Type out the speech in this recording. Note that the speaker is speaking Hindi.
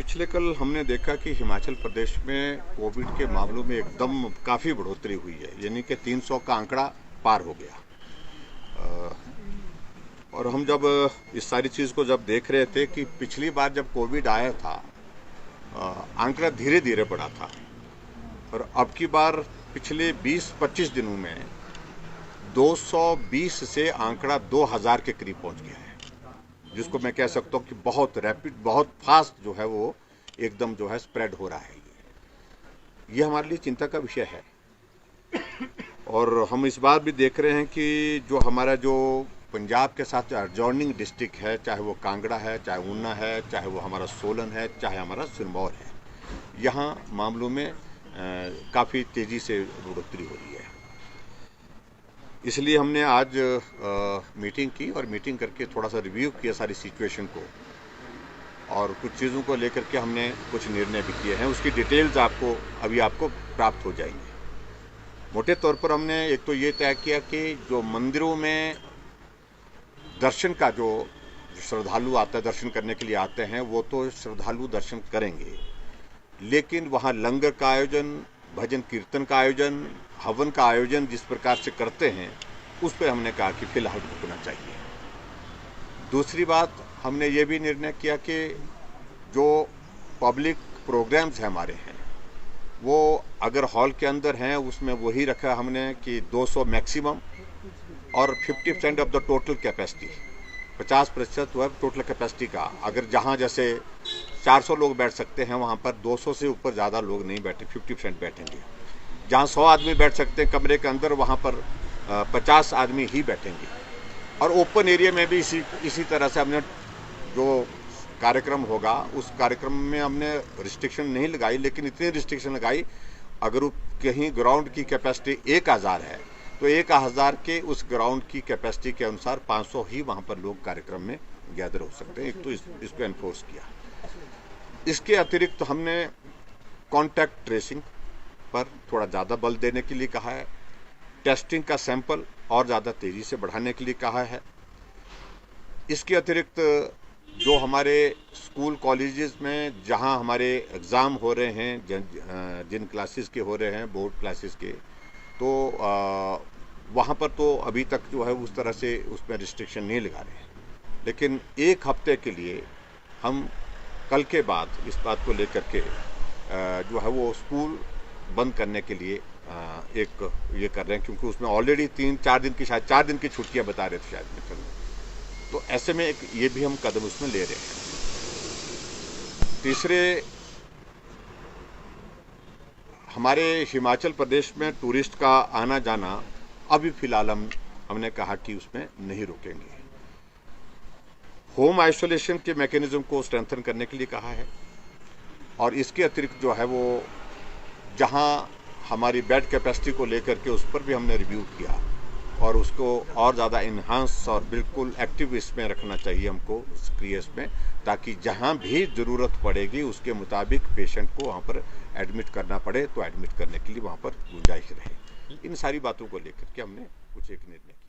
पिछले कल हमने देखा कि हिमाचल प्रदेश में कोविड के मामलों में एकदम काफ़ी बढ़ोतरी हुई है, यानी कि 300 का आंकड़ा पार हो गया। और हम जब इस सारी चीज़ को जब देख रहे थे कि पिछली बार जब कोविड आया था आंकड़ा धीरे धीरे बढ़ा था, और अब की बार पिछले 20-25 दिनों में 220 से आंकड़ा 2000 के करीब पहुंच गया है, जिसको मैं कह सकता हूँ कि बहुत रैपिड, बहुत फास्ट जो है वो एकदम जो है स्प्रेड हो रहा है। ये हमारे लिए चिंता का विषय है। और हम इस बार भी देख रहे हैं कि जो हमारा जो पंजाब के साथ एडजॉइनिंग डिस्ट्रिक्ट है, चाहे वो कांगड़ा है, चाहे ऊना है, चाहे वो हमारा सोलन है, चाहे हमारा सिरमौर है, यहाँ मामलों में काफ़ी तेज़ी से बढ़ोतरी हो रही है। इसलिए हमने आज मीटिंग की और मीटिंग करके थोड़ा सा रिव्यू किया सारी सिचुएशन को, और कुछ चीज़ों को लेकर के हमने कुछ निर्णय भी किए हैं। उसकी डिटेल्स आपको प्राप्त हो जाएंगी। मोटे तौर पर हमने एक तो ये तय किया कि जो मंदिरों में दर्शन का जो श्रद्धालु आता है, दर्शन करने के लिए आते हैं, वो तो श्रद्धालु दर्शन करेंगे, लेकिन वहाँ लंगर का आयोजन, भजन कीर्तन का आयोजन, हवन का आयोजन जिस प्रकार से करते हैं, उस पर हमने कहा कि फिलहाल रुकना चाहिए। दूसरी बात, हमने ये भी निर्णय किया कि जो पब्लिक प्रोग्राम्स हैं हमारे हैं, वो अगर हॉल के अंदर हैं उसमें वही रखा हमने कि 200 मैक्सिमम और 50% ऑफ द टोटल कैपेसिटी, 50% वह टोटल कैपेसिटी का। अगर जहाँ जैसे 400 लोग बैठ सकते हैं, वहाँ पर 200 से ऊपर ज़्यादा लोग नहीं बैठे, 50% बैठेंगे। जहाँ 100 आदमी बैठ सकते हैं कमरे के अंदर, वहाँ पर 50 आदमी ही बैठेंगे। और ओपन एरिया में भी इसी तरह से हमने जो कार्यक्रम होगा, उस कार्यक्रम में हमने रिस्ट्रिक्शन नहीं लगाई, लेकिन इतनी रिस्ट्रिक्शन लगाई, अगर कहीं ग्राउंड की कैपेसिटी 1000 है तो 1000 के उस ग्राउंड की कैपेसिटी के अनुसार 500 ही वहाँ पर लोग कार्यक्रम में गैदर हो सकते हैं। एक तो इसको एनफोर्स किया। इसके अतिरिक्त हमने कॉन्टैक्ट ट्रेसिंग पर थोड़ा ज़्यादा बल देने के लिए कहा है, टेस्टिंग का सैंपल और ज़्यादा तेज़ी से बढ़ाने के लिए कहा है। इसके अतिरिक्त जो हमारे स्कूल कॉलेजेस में जहां हमारे एग्ज़ाम हो रहे हैं, जिन क्लासेस के हो रहे हैं, बोर्ड क्लासेस के, तो वहां पर तो अभी तक जो है उस तरह से उसमें रिस्ट्रिक्शन नहीं लगा रहे हैं, लेकिन एक हफ्ते के लिए हम कल के बाद इस बात को लेकर के जो है वो स्कूल बंद करने के लिए एक ये कर रहे हैं, क्योंकि उसमें ऑलरेडी 3-4 दिन की, शायद 4 दिन की छुट्टियां बता रहे थे शायद मित्र। तो ऐसे में एक ये भी हम कदम उसमें ले रहे हैं। तीसरे, हमारे हिमाचल प्रदेश में टूरिस्ट का आना जाना अभी फिलहाल हमने कहा कि उसमें नहीं रोकेंगे। होम आइसोलेशन के मैकेनिज्म को स्ट्रेंथन करने के लिए कहा है, और इसके अतिरिक्त जो है वो जहां हमारी बेड कैपेसिटी को लेकर के उस पर भी हमने रिव्यू किया, और उसको और ज़्यादा इन्हांस और बिल्कुल एक्टिव इसमें रखना चाहिए हमको, सक्रिय इसमें, ताकि जहाँ भी ज़रूरत पड़ेगी उसके मुताबिक पेशेंट को वहाँ पर एडमिट करना पड़े तो एडमिट करने के लिए वहाँ पर गुंजाइश रहे। इन सारी बातों को लेकर के हमने कुछ एक निर्णय किया।